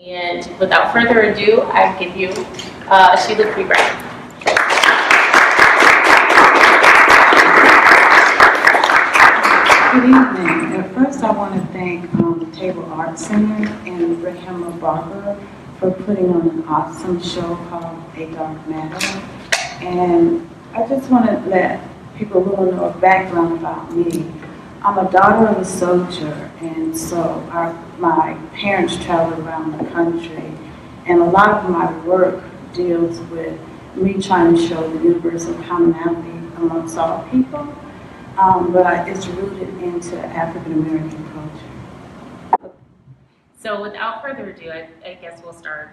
And without further ado, I give you Sheila Pree. Good evening. At first, I want to thank the Table Arts Center and Rahima Barber for putting on an awesome show called A Dark Matter. And I just want to let people who don't know a background about me. I'm a daughter of a soldier, and so my parents traveled around the country, and a lot of my work deals with me trying to show the universal commonality amongst all people. But it's rooted into African American culture. So without further ado, I guess we'll start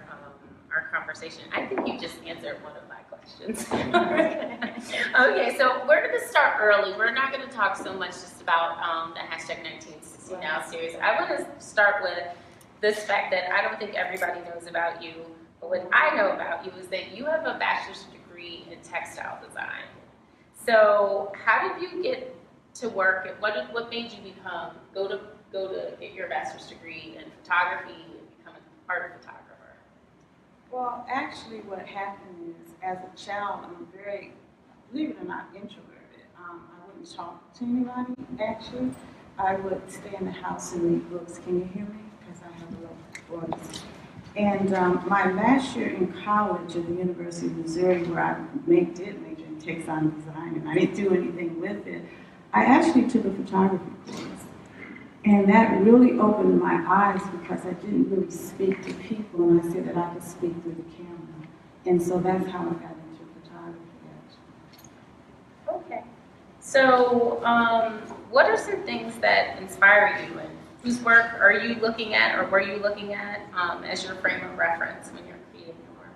our conversation. I think you just answered one of my questions. Okay, so we're going to start early. We're not going to talk so much just about the hashtag 1960 Now series. I want to start with this fact that I don't think everybody knows about you, but what I know about you is that you have a bachelor's degree in textile design. So how did you get to work? What made you go to get your bachelor's degree in photography and become an art photographer? Well, actually, what happened is, as a child, I'm very, believe it or not, introverted. I wouldn't talk to anybody. Actually, I would stay in the house and read books. Can you hear me? Because I have a little voice. And my last year in college at the University of Missouri, where I did major in textile design, and I didn't do anything with it, I actually took a photography course. And that really opened my eyes because I didn't really speak to people, and I said that I could speak through the camera. And so that's how I got into photography, actually. Okay. So what are some things that inspire you, and whose work are you looking at, or were you looking at as your frame of reference when you're creating your work?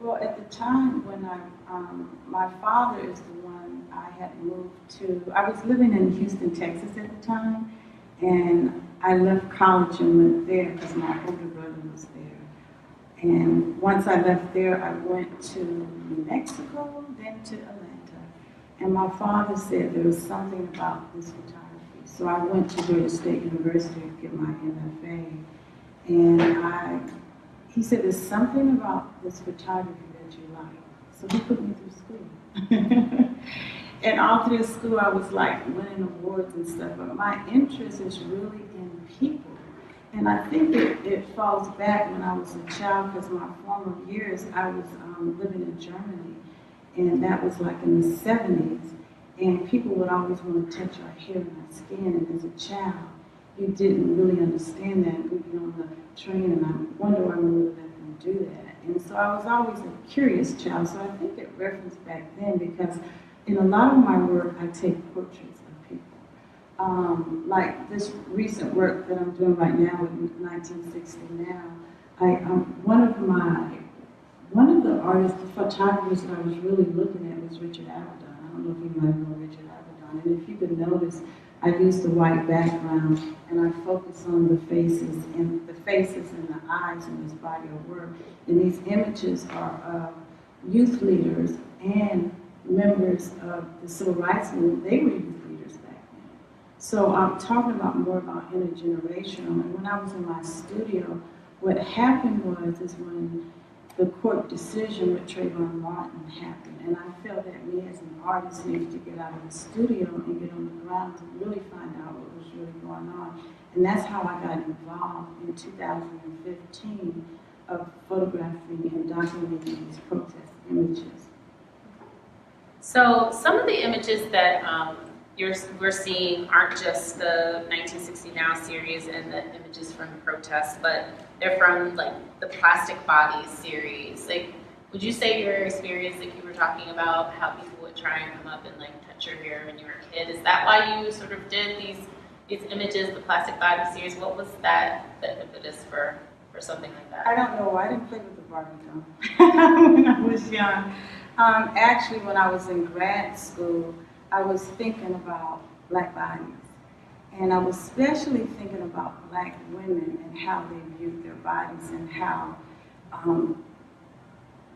Well, at the time when my father is the one I had moved to. I was living in Houston, Texas at the time, and I left college and went there because my older brother was there. And once I left there, I went to New Mexico, then to Atlanta. And my father said there was something about this photography. So I went to Georgia State University to get my MFA. And he said, there's something about this photography that you like. So he put me through school. And all through school, I was like winning awards and stuff. But my interest is really in people. And I think it falls back when I was a child, because my former years, I was living in Germany. And that was like in the 70s. And people would always want to touch our hair and our skin. And as a child, you didn't really understand that. We'd be on the train, and I wonder why we would let them do that. And so I was always a curious child. So I think it referenced back then, because in a lot of my work, I take portraits of people. Like this recent work that I'm doing right now with 1960 Now, one of the artists, the photographers that I was really looking at was Richard Avedon. I don't know if you might know Richard Avedon. And if you could notice, I use the white background, and I focus on the faces and the eyes in this body of work. And these images are of youth leaders and members of the civil rights movement. They were youth leaders back then. So I'm talking more about intergenerational. And when I was in my studio, what happened is when the court decision with Trayvon Martin happened, and I felt that me as an artist needed to get out of the studio and get on the ground to really find out what was really going on. And that's how I got involved in 2015 of photographing and documenting these protest images. So some of the images that we're seeing aren't just the 1960 Now series and the images from the protests, but they're from like the Plastic Bodies series. Like, would you say your experience, like you were talking about how people would try and come up and like touch your hair when you were a kid, is that why you sort of did these images, the Plastic Bodies series? What was the impetus for something like that? I don't know. I didn't play with the Barbie doll when I was young. Actually, when I was in grad school, I was thinking about black bodies. And I was especially thinking about black women and how they viewed their bodies, and how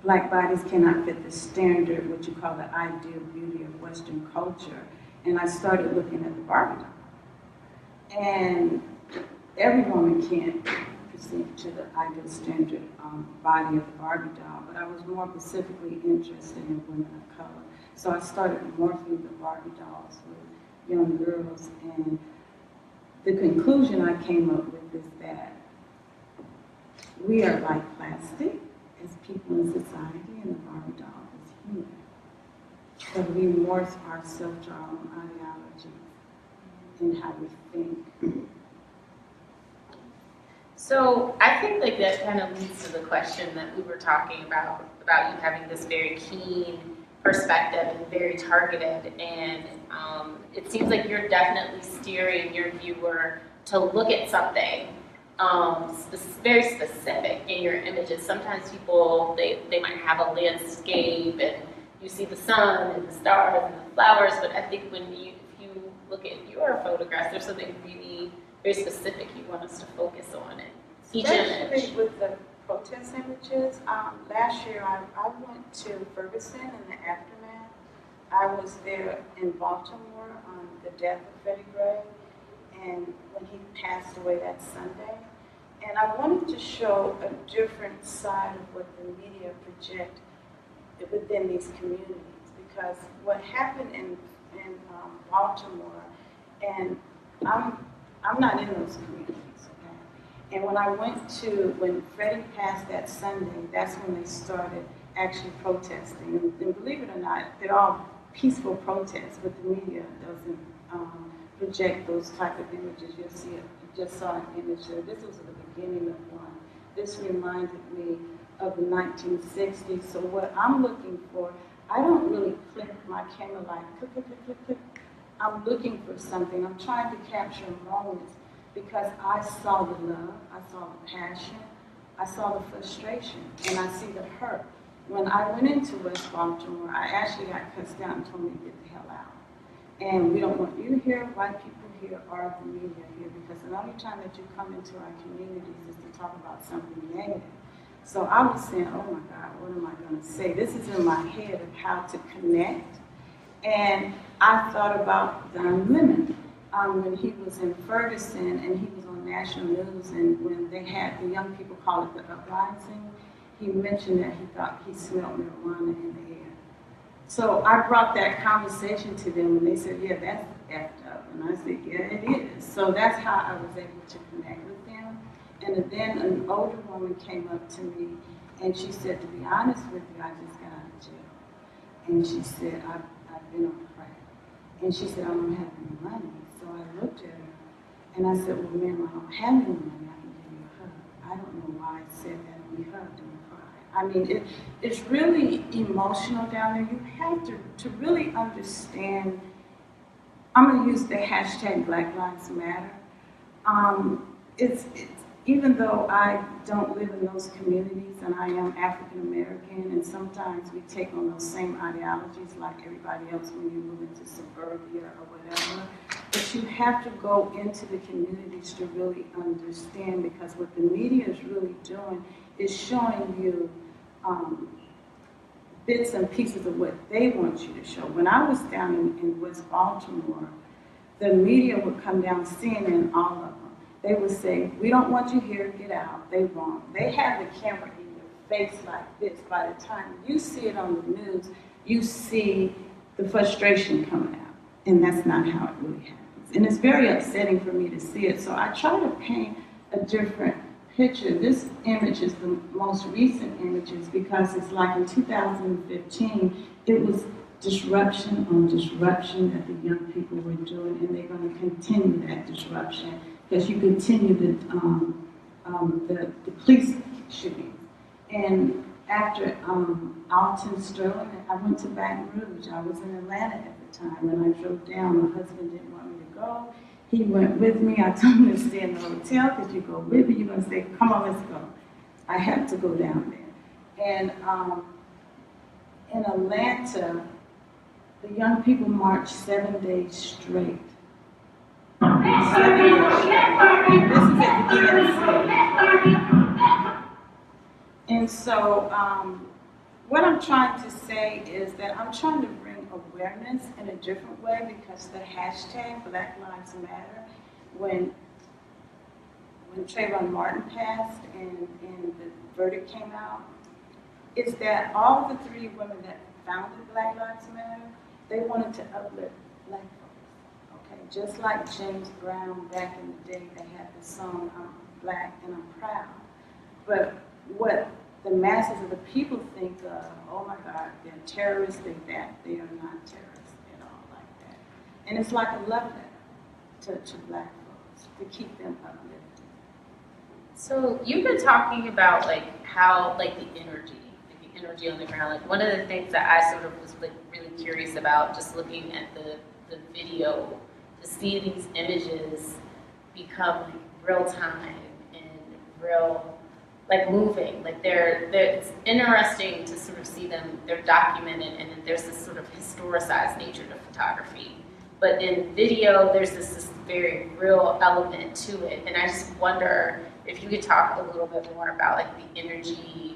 black bodies cannot fit the standard, what you call the ideal beauty of Western culture. And I started looking at the Barbie doll. And every woman can't sync to the ideal standard body of the Barbie doll, but I was more specifically interested in women of color. So I started morphing the Barbie dolls with young girls, and the conclusion I came up with is that we are like plastic as people in society, and the Barbie doll is human. So we morph ourselves to our own ideologies and how we think. So I think like that kind of leads to the question that we were talking about you having this very keen perspective and very targeted, and it seems like you're definitely steering your viewer to look at something very specific in your images. Sometimes people, they might have a landscape and you see the sun and the stars and the flowers, but I think if you look at your photographs, there's something really very specific you want us to focus on it. Each image. Especially with the protest images. Last year I went to Ferguson in the aftermath. I was there in Baltimore on the death of Freddie Gray, and when he passed away that Sunday. And I wanted to show a different side of what the media project within these communities, because what happened in Baltimore, and I'm not in those communities, okay? And when Freddie passed that Sunday, that's when they started actually protesting. And believe it or not, they're all peaceful protests, but the media doesn't project those type of images. You'll see it. You just saw an image there. This was the beginning of one. This reminded me of the 1960s. So what I'm looking for, I don't really click my camera like click, click, click, click, click. I'm looking for something. I'm trying to capture moments because I saw the love, I saw the passion, I saw the frustration, and I see the hurt. When I went into West Baltimore, I actually got cussed out and told me to get the hell out. And we don't want you here, white people here, or the media here, because the only time that you come into our communities is to talk about something negative. So I was saying, oh my God, what am I going to say? This is in my head of how to connect. And I thought about Don Lemon when he was in Ferguson and he was on national news, and when they had the young people call it the uprising, he mentioned that he thought he smelled marijuana in the air. So I brought that conversation to them, and they said, yeah, that's effed up. And I said, yeah, it is. So that's how I was able to connect with them. And then an older woman came up to me, and she said, to be honest with you, I just got out of jail. And she said, I've been on crack. And she said, I don't have any money. So I looked at her, and I said, well, ma'am, I don't have any money. I can give you a hug. I don't know why I said that, and we hugged and cried. I mean, it's really emotional down there. You have to really understand. I'm going to use the hashtag Black Lives Matter. It's even though I don't live in those communities and I am African American, and sometimes we take on those same ideologies like everybody else when you move into suburbia or whatever, but you have to go into the communities to really understand, because what the media is really doing is showing you bits and pieces of what they want you to show. When I was down in West Baltimore, the media would come down, CNN, all of them. They would say, we don't want you here, get out. They won't. They have the camera in your face like this. By the time you see it on the news, you see the frustration coming out. And that's not how it really happens. And it's very upsetting for me to see it. So I try to paint a different picture. This image is the most recent images because it's like in 2015, it was disruption on disruption that the young people were doing, and they're going to continue that disruption because you continue the police shootings. And after Alton Sterling, I went to Baton Rouge. I was in Atlanta at the time. When I drove down, my husband didn't want me to go. He went with me. I told him to stay in the hotel because you go with me, you're going to say, come on, let's go. I had to go down there. And in Atlanta, the young people marched 7 days straight. 7 days straight. This is at the DNC. And so what I'm trying to say is that I'm trying to bring awareness in a different way, because the hashtag Black Lives Matter, when when Trayvon Martin passed and the verdict came out, is that all the three women that founded Black Lives Matter, they wanted to uplift black folks. Okay, just like James Brown back in the day, they had the song "I'm Black and I'm Proud." But what the masses of the people think of, oh my God, they're terrorists, they are not terrorists at all like that. And it's like a love letter to black folks to keep them uplifted. So you've been talking about like how like the energy on the ground. Like one of the things that I sort of was like really curious about, just looking at the video, to see these images become like real time and real like moving. Like it's interesting to sort of see them. They're documented, and then there's this sort of historicized nature to photography. But in video, there's this very real element to it, and I just wonder if you could talk a little bit more about like the energy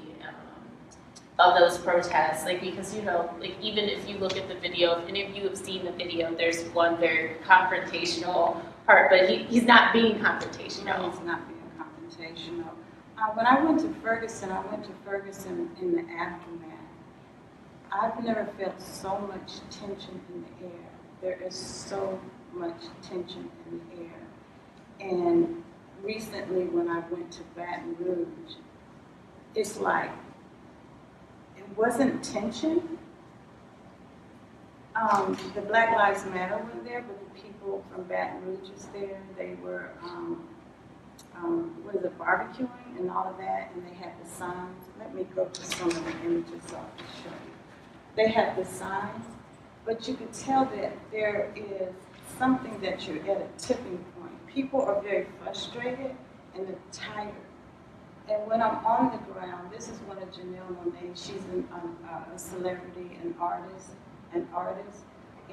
of those protests, like because like even if you look at the video, if any of you have seen the video, there's one very confrontational part, but he's not being confrontational. No, he's not being confrontational. When I went to Ferguson, in the aftermath. I've never felt so much tension in the air. There is so much tension in the air. And recently when I went to Baton Rouge, it's like, it wasn't tension. The Black Lives Matter were there, but the people from Baton Rouge was there. They were, barbecuing and all of that, and they had the signs. Let me go to some of the images so I can show you. They had the signs, but you could tell that there is something that you're at a tipping point. People are very frustrated and they're tired. And when I'm on the ground, this is one of Janelle Monáe. She's a celebrity, an artist,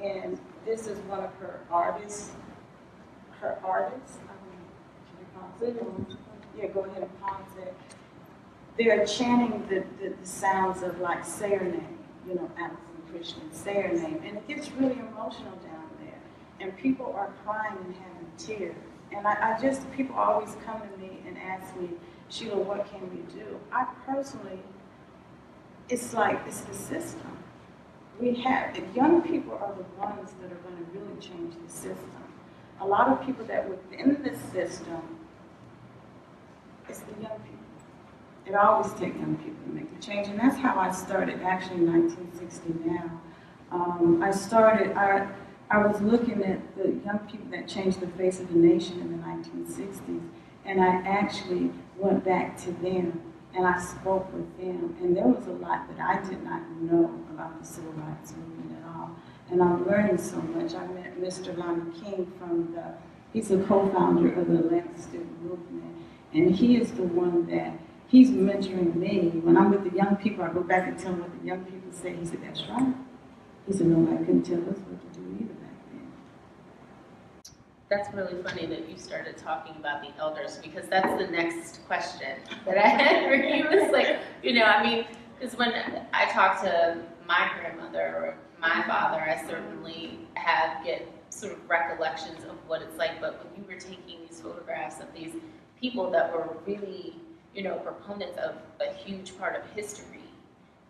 and this is one of her artists. Can you pause it? Yeah, go ahead and pause it. They're chanting the sounds of like say her name, Alison Christian, say her name, and it gets really emotional down there. And people are crying and having tears. And people always come to me and ask me, Sheila, what can we do? I personally, it's the system. Young people are the ones that are going to really change the system. A lot of people that within the system, it's the young people. It always takes young people to make the change, and that's how I started actually in 1960 now. I was looking at the young people that changed the face of the nation in the 1960s, and I actually went back to them and I spoke with them, and there was a lot that I did not know about the civil rights movement at all. And I'm learning so much. I met Mr. Lonnie King he's a co-founder of the Atlanta Student Movement, and he is the one that, he's mentoring me. When I'm with the young people, I go back and tell them what the young people say. He said, that's right. He said, nobody couldn't tell us what to do either back then. That's really funny that you started talking about the elders, because that's the next question that I had for you. It's like, because when I talk to my grandmother or my father, I certainly get sort of recollections of what it's like. But when you were taking these photographs of these people that were really, proponents of a huge part of history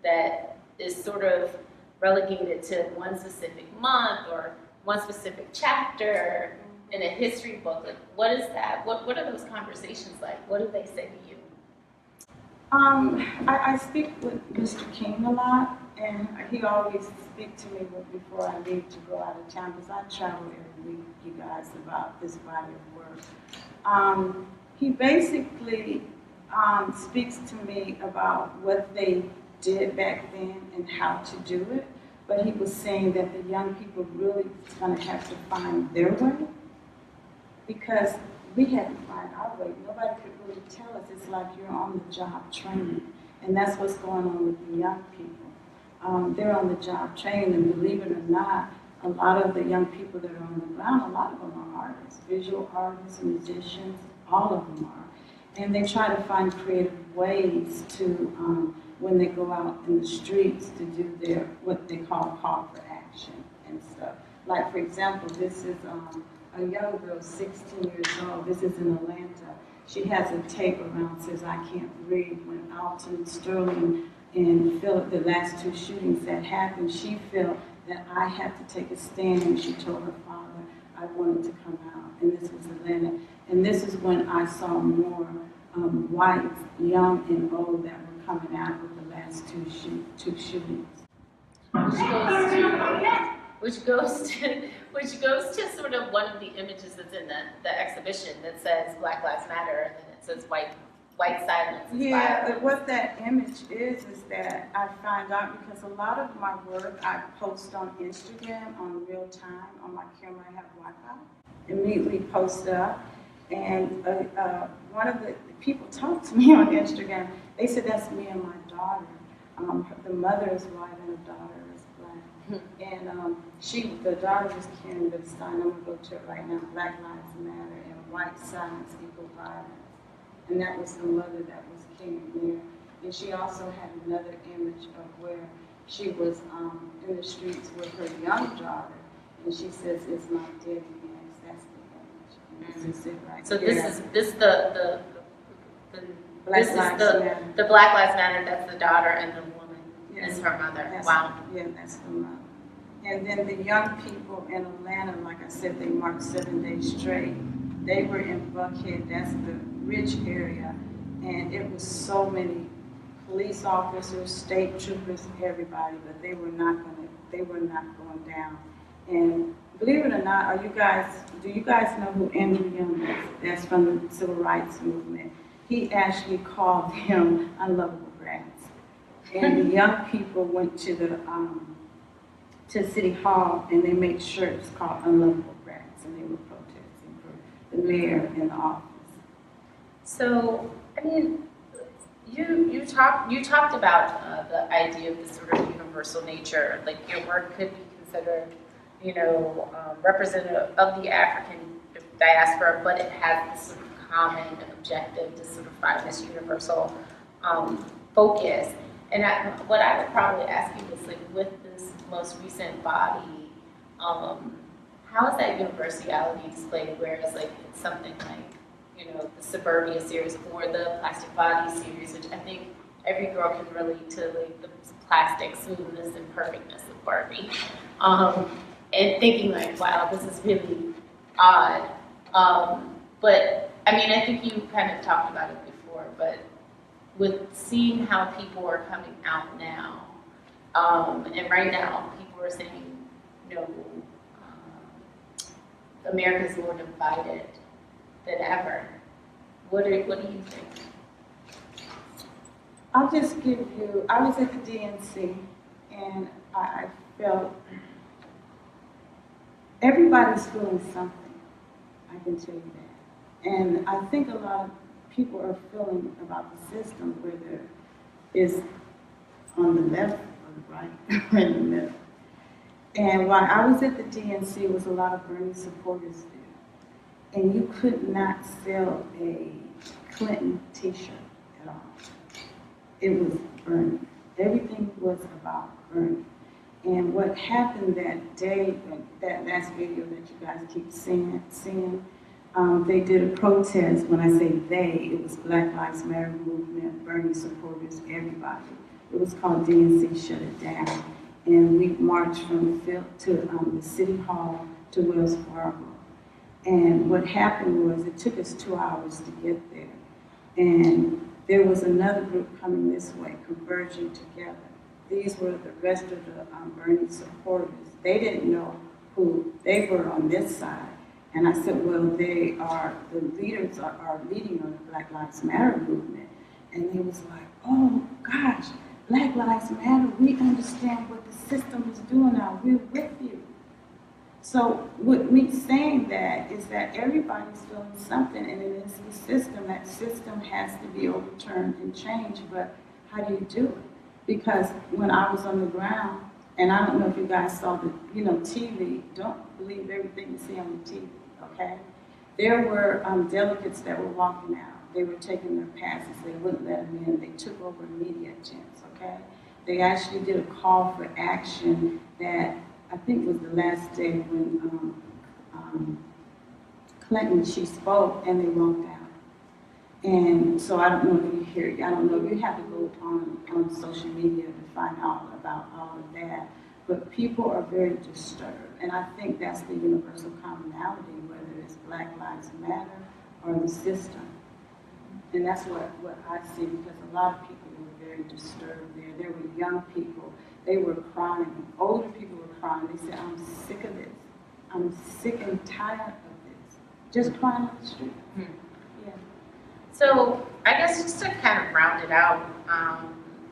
that is sort of relegated to one specific month or one specific chapter in a history book, like what is that? What are those conversations like? What do they say to you? I speak with Mr. King a lot, and he always speaks to me before I leave to go out of town, because I travel every week, you guys, about this body of work. He basically speaks to me about what they did back then and how to do it, but he was saying that the young people really is going to have to find their way, because we had to find our way. Nobody could really tell us. It's like you're on the job training, and that's what's going on with the young people. They're on the job training, and believe it or not, a lot of the young people that are on the ground, a lot of them are artists, visual artists, musicians, all of them are. And they try to find creative ways to, when they go out in the streets, to do their, what they call for action and stuff. Like, for example, this is a young girl, 16 years old. This is in Atlanta. She has a tape around, says, I can't breathe. When Alton, Sterling, and Philip, the last two shootings that happened, she felt that I had to take a stand, and she told her father, I wanted to come out. And this was Atlanta. And this is when I saw more whites, young and old, that were coming out with the last two shootings. Which goes to sort of one of the images that's in the exhibition that says Black Lives Matter, and then it says white silence is Yeah, violence. what that image is that I find out because a lot of my work I post on Instagram on real time. On my camera I have Wi-Fi. Immediately post up. And one of the people talked to me on Instagram. They said, that's me and my daughter. The mother is white and the daughter is black. And the daughter was carrying the sign. I'm going to go to it right now. Black Lives Matter and white silence equal violence. And that was the mother that was carrying there. And she also had another image of where she was in the streets with her young daughter. And she says, it's my dead hands. That's the image. And this is it right So here. this is the Black this is Lives the Matter. the Black Lives Matter. That's the daughter, and the woman Yes. is her mother. That's, Wow. Yeah, that's the mother. And then the young people in Atlanta, like I said, they marched 7 days straight. They were in Buckhead, that's the rich area, and it was so many police officers, state troopers, everybody, but they were not going down. And believe it or not, do you guys know who Andrew Young is? That's from the Civil Rights Movement. He actually called them unlovable brats. And the young people went to City Hall, and they made shirts called Unlovable Brats, and they were protesting for the mayor in the office. So, I mean, you talked about the idea of the sort of universal nature. Like your work could be considered, representative of the African diaspora, but it has this sort of common objective to sort of find this universal focus. And what I would probably ask you is, like, with this most recent body, how is that universality displayed? Whereas, like, it's something like, the Suburbia series or the Plastic Body series, which I think every girl can relate to, like, the plastic smoothness and perfectness of Barbie. And thinking, like, wow, this is really odd. But, I mean, I think you kind of talked about it before, but with seeing how people are coming out now, and right now people are saying, America's more divided than ever. What do you think? I'll just give you, I was at the DNC, and I felt everybody's feeling something, I can tell you that. And I think a lot of people are feeling about the system, whether it's on the left or the right or in the middle. And while I was at the DNC, was a lot of Bernie supporters there. And you could not sell a Clinton t-shirt at all. It was Bernie. Everything was about Bernie. And what happened that day, that last video that you guys keep seeing, they did a protest. When I say they, it was Black Lives Matter movement, Bernie supporters, everybody. It was called DNC Shut It Down. And we marched from the field to the City Hall to Wells Fargo. And what happened was it took us 2 hours to get there. And there was another group coming this way, converging together. These were the rest of the Bernie supporters. They didn't know who they were on this side. And I said, well, the leaders are leading on the Black Lives Matter movement. And they was like, oh gosh, Black Lives Matter, we understand what the system is doing now, we're with you. So with me saying that is that everybody's feeling something, and it is the system. That system has to be overturned and changed, but how do you do it? Because when I was on the ground, and I don't know if you guys saw the, TV, don't believe everything you see on the TV, okay? There were delegates that were walking out. They were taking their passes. They wouldn't let them in. They took over media tents, okay? They actually did a call for action that I think was the last day when Clinton, she spoke and they walked out. And so I don't know if you hear, I don't know, you have to go on social media to find out about all of that. But people are very disturbed. And I think that's the universal commonality, whether it's Black Lives Matter or the system. And that's what I see, because a lot of people were very disturbed there. There were young people, they were crying. Older people were crying. They said, I'm sick of this. I'm sick and tired of this. Just crying on the street. Hmm. Yeah. So I guess just to kind of round it out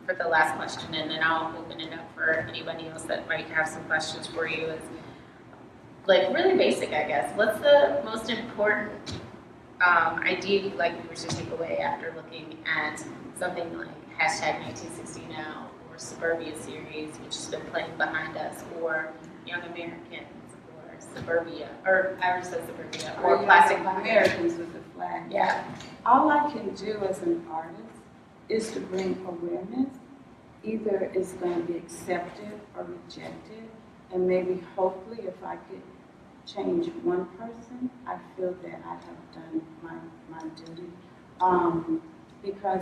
for the last question, and then I'll open it up for anybody else that might have some questions for you, is like really basic, I guess. What's the most important idea you'd like viewers to take away after looking at something like #1960Now or Suburbia series, which has been playing behind us, or Young Americans, or Suburbia, or I already said Suburbia, or Plastic Americans with the flag. Yeah. All I can do as an artist is to bring awareness. Either it's going to be accepted or rejected, and maybe hopefully if I could change one person, I feel that I have done my duty. Because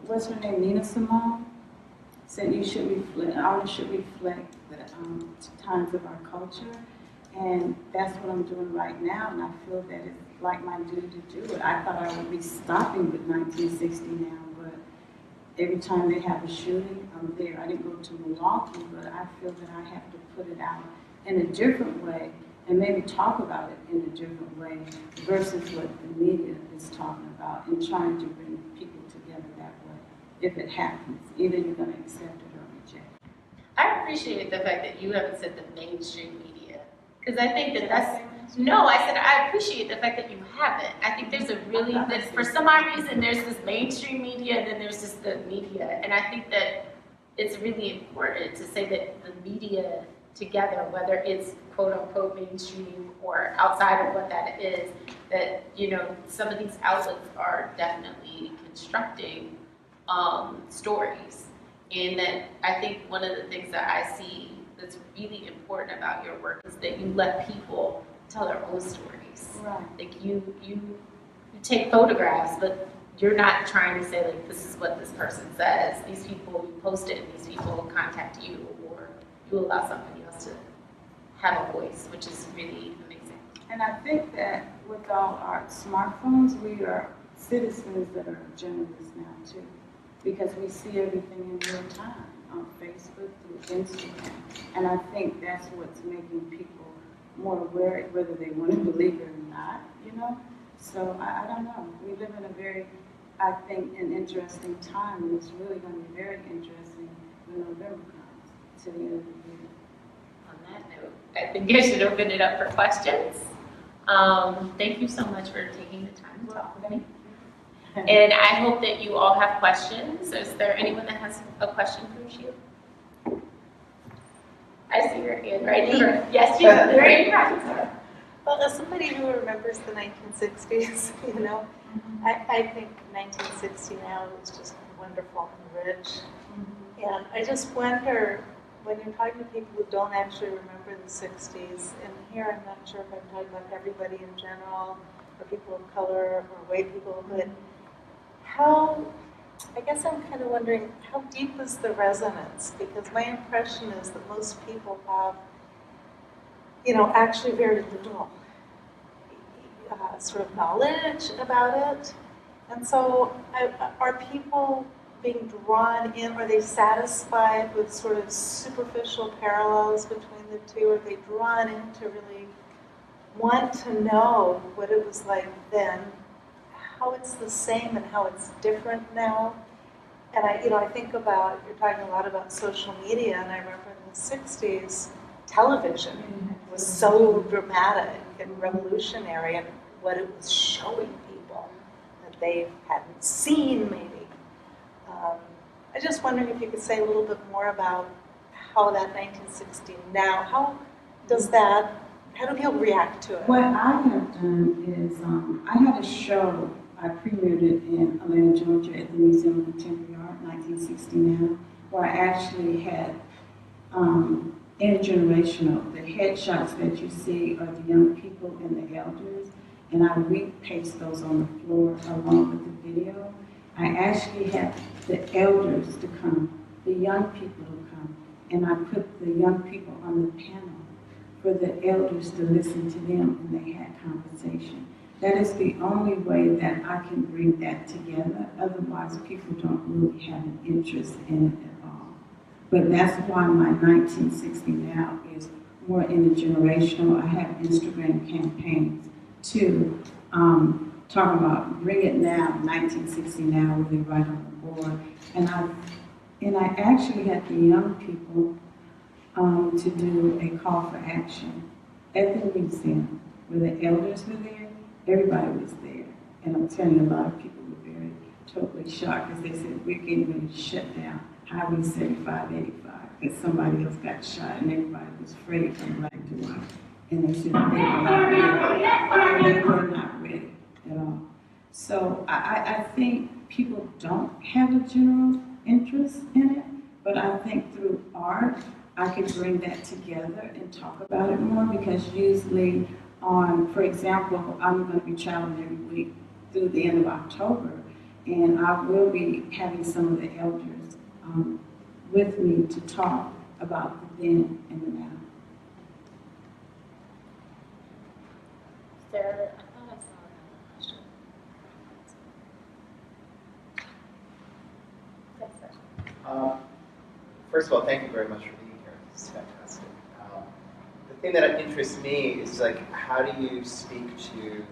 what's her name, Nina Simone, said you should reflect, artists should reflect the times of our culture, and that's what I'm doing right now, and I feel that it's like my duty to do it. I thought I would be stopping with 1960 now, but every time they have a shooting, I'm there. I didn't go to Milwaukee, but I feel that I have to put it out in a different way and maybe talk about it in a different way versus what the media is talking about, and trying to bring people together that way. If it happens, either you're going to accept it or reject it. I appreciate the fact that you haven't said the mainstream media, because I think that's, no, I said I appreciate the fact that you haven't. I think there's a really, that for some odd reason, there's this mainstream media and then there's just the media, and I think that it's really important to say that the media together, whether it's quote unquote mainstream or outside of what that is, that, you know, some of these outlets are definitely constructing stories. And that I think one of the things that I see that's really important about your work is that you let people tell their own stories. Right. Like you take photographs, but you're not trying to say like, this is what this person says. These people, you post it, and these people contact you, or you allow somebody else to have a voice, which is really amazing. And I think that with all our smartphones, we are citizens that are journalists now too, because we see everything in real time on Facebook, through Instagram. And I think that's what's making people more aware, whether they want to believe it or not, you know? So I don't know. We live in a very, I think, an interesting time, and it's really going to be very interesting when November comes to the end of the year. On that note, I think I should open it up for questions. Thank you so much for taking the time to talk with me. And I hope that you all have questions. Is there anyone that has a question for Sheila? I see your hand right here. Yes, Sheila, very impressive. Well, as somebody who remembers the 1960s, you know, I think 1960 now is just wonderful and rich. And I just wonder, when you're talking to people who don't actually remember the 60s, and here I'm not sure if I'm talking about everybody in general, or people of color, or white people, but how, I guess I'm kind of wondering, how deep is the resonance? Because my impression is that most people have, you know, actually very little sort of knowledge about it. And so are people being drawn in? Are they satisfied with sort of superficial parallels between the two? Are they drawn in to really want to know what it was like then, how it's the same and how it's different now? And I think about, you're talking a lot about social media, and I remember in the 60s, television was so dramatic and revolutionary in what it was showing people that they hadn't seen, maybe. I just wondered if you could say a little bit more about how that 1960 now, how do people react to it? What I have done is, I had a show, I premiered it in Atlanta, Georgia at the Museum of Contemporary Art, 1960 Now, where I actually had intergenerational, the headshots that you see are the young people and the elders. and I repaste those on the floor along with the video. I actually had the elders to come, the young people to come, and I put the young people on the panel for the elders to listen to them, and they had conversation. That is the only way that I can bring that together. Otherwise, people don't really have an interest in it at all. But that's why my 1960 Now is more intergenerational. I have Instagram campaigns to talk about Bring It Now, 1960 Now, really right on the board. And I actually had the young people to do a call for action at the museum where the elders were there. Everybody was there. And I'm telling you, a lot of people were very totally shocked because they said, we're getting ready to shut down Highway 7585 because somebody else got shot and everybody was afraid from black to white. And they said they were not ready. They were not ready at all. So I think people don't have a general interest in it, but I think through art, I could bring that together and talk about it more because usually for example, I'm going to be traveling every week through the end of October, and I will be having some of the elders with me to talk about the then and the now. Sarah, I thought I saw another question. Yes, sir. First of all, thank you very much for being here. This is fantastic. The thing that interests me is like, how do you speak to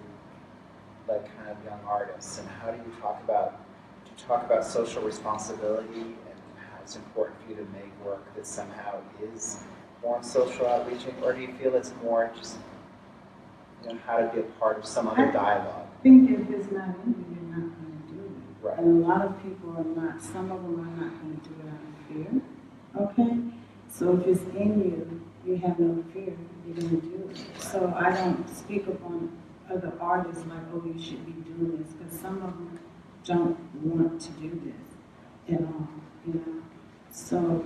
like kind of young artists, and how do you talk about social responsibility and how it's important for you to make work that somehow is more social outreaching, or do you feel it's more just how to be a part of some other dialogue? I think if it's not in you, you're not going to do it. Right. And a lot of people are not, some of them are not going to do it out of fear. Okay? So if it's in you, you have no fear, you're going to do it. So I don't speak upon other artists like, oh, you should be doing this, because some of them don't want to do this at all, So,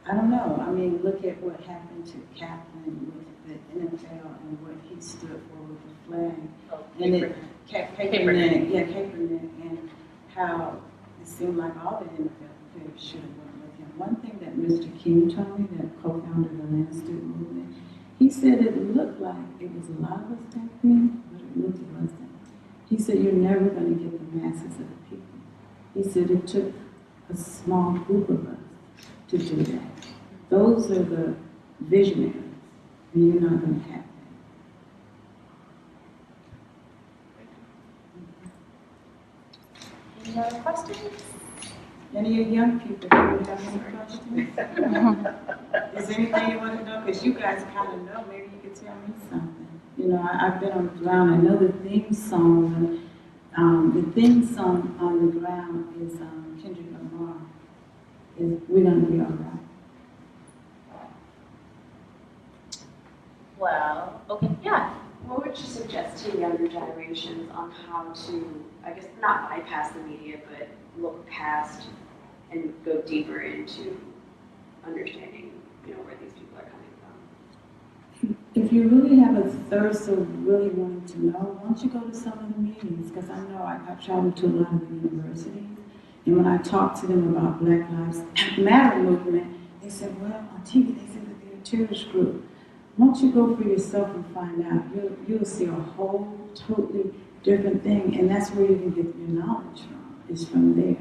I don't know. I mean, look at what happened to Kaplan with the NFL and what he stood for with the flag. Oh, And Kaepernick. Kaepernick, and how it seemed like all the NFL players should have went with him. One thing that Mr. King told me, that co-founder of the Land Student Movement, he said it looked like it was a lot of us back then, but it really wasn't. He said you're never going to get the masses of the people. He said it took a small group of us to do that. Those are the visionaries, and you're not going to have that. Any other questions? Any of you young people, do you have any questions? Is there anything you want to know? Because you guys kind of know, maybe you could tell me something. I've been on the ground. I know the theme song. The theme song on the ground is Kendrick Lamar. Is We're Gonna Be All Right. Well, okay, yeah. What would you suggest to younger generations on how to, I guess, not bypass the media, but look past and go deeper into understanding, where these people are coming from? If you really have a thirst of really wanting to know, why don't you go to some of the meetings? Because I know I've traveled to a lot of the universities, and when I talk to them about Black Lives Matter movement, they said, well, on TV, they said that they're a terrorist group. Once you go for yourself and find out, you'll see a whole totally different thing, and that's where you can get your knowledge from, is from there.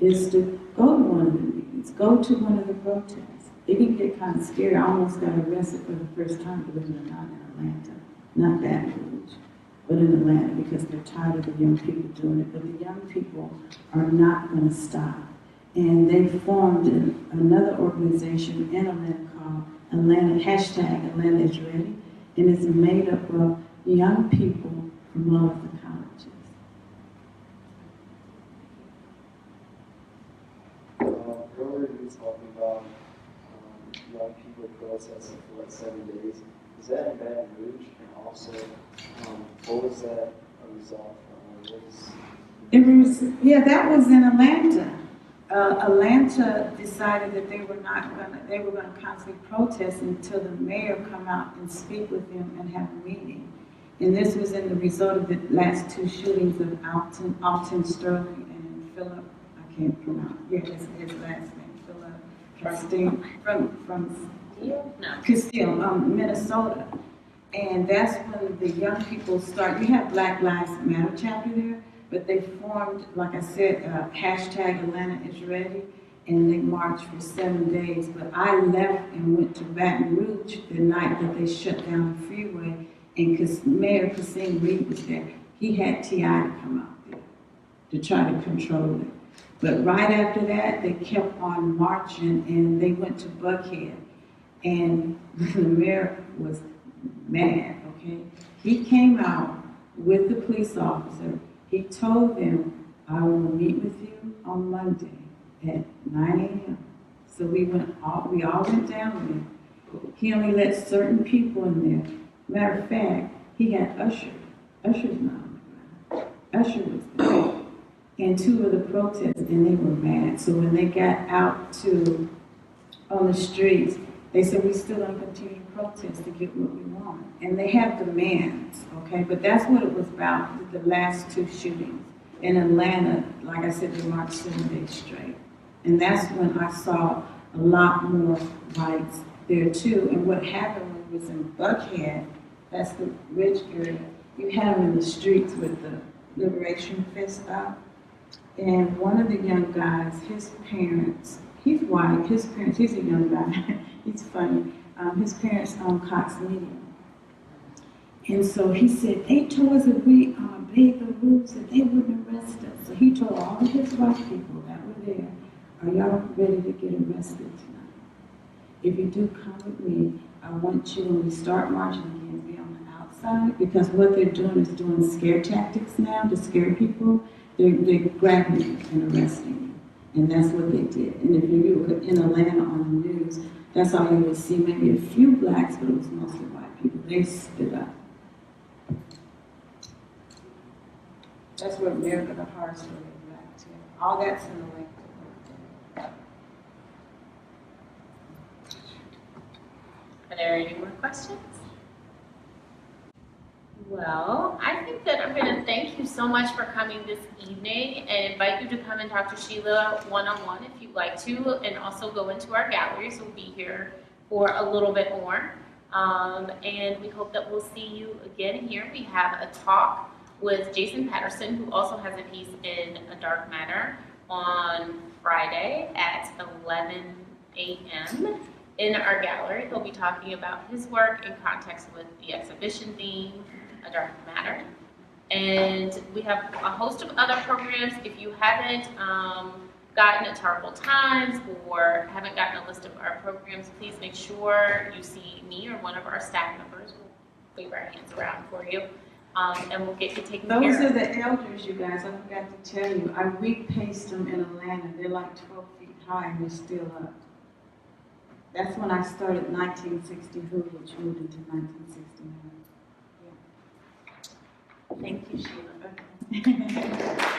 Is to go to one of the meetings, go to one of the protests. It can get kind of scary. I almost got arrested for the first time, believe it or not, in Atlanta. Not Baton Rouge, but in Atlanta, because they're tired of the young people doing it. But the young people are not going to stop. And they formed another organization in Atlanta called Atlanta, #Atlanta is Ready, and it's made up of young people from all of the colleges. Earlier you were talking about young people protesting for like 7 days. Is that in Baton Rouge? And also, what was that a result from? That was in Atlanta. Atlanta decided that they were going to constantly protest until the mayor come out and speak with them and have a meeting. And this was in the result of the last two shootings of Alton Sterling and Philip, I can't pronounce, his last name, Philip Castile, from No. Castile, Minnesota. And that's when the young people start, you have Black Lives Matter chapter there, but they formed, like I said, hashtag Atlanta is ready, and they marched for 7 days. But I left and went to Baton Rouge the night that they shut down the freeway, and because Mayor Kasim Reed was there, he had T.I. to come out there to try to control it. But right after that, they kept on marching, and they went to Buckhead, and the mayor was mad, okay? He came out with the police officer. He told them, I will meet with you on Monday at 9 a.m. So we all went down there. He only let certain people in there. Matter of fact, he had Usher. Usher's not on the ground. Usher was there. And two of the protesters, and they were mad. So when they got out on the streets, they said, we still going to continue to protest to get what we want. And they have demands, okay? But that's what it was about, the last two shootings. In Atlanta, like I said, they marched 7 days straight. And that's when I saw a lot more rights there too. And what happened when it was in Buckhead, that's the rich area, you had them in the streets with the Liberation Fist up. And one of the young guys, his parents, he's white, his parents, he's a young guy, he's funny. His parents own Cox Media. And so he said, they told us if we obeyed the rules that they wouldn't arrest us. So he told all of his white people that were there, are y'all ready to get arrested tonight? If you do come with me, I want you, when we start marching again, be on the outside, because what they're doing is doing scare tactics now to scare people. They're grabbing you and arresting you. And that's what they did. And if you were in Atlanta on the news, that's all you would see, maybe a few blacks, but it was mostly white people. They stood up. That's where America, the Horror Story is back to. All that's in the link. Are there any more questions? Well, I think that I'm going to thank you so much for coming this evening and invite you to come and talk to Sheila one-on-one if you'd like to, and also go into our gallery, so we'll be here for a little bit more. And we hope that we'll see you again here. We have a talk with Jason Patterson, who also has a piece in A Dark Matter, on Friday at 11 a.m. in our gallery. He'll be talking about his work in context with the exhibition theme, A Dark Matter. And we have a host of other programs. If you haven't gotten a Terrible Times or haven't gotten a list of our programs, please make sure you see me or one of our staff members. We'll wave our hands around for you. And we'll get you taken care of. Those are the elders, you guys. I forgot to tell you. I repaced them in Atlanta. They're like 12 feet high and they're still up. That's when I started 1960 Who, which moved into 1969. Yeah. Thank you, Sheila. Okay.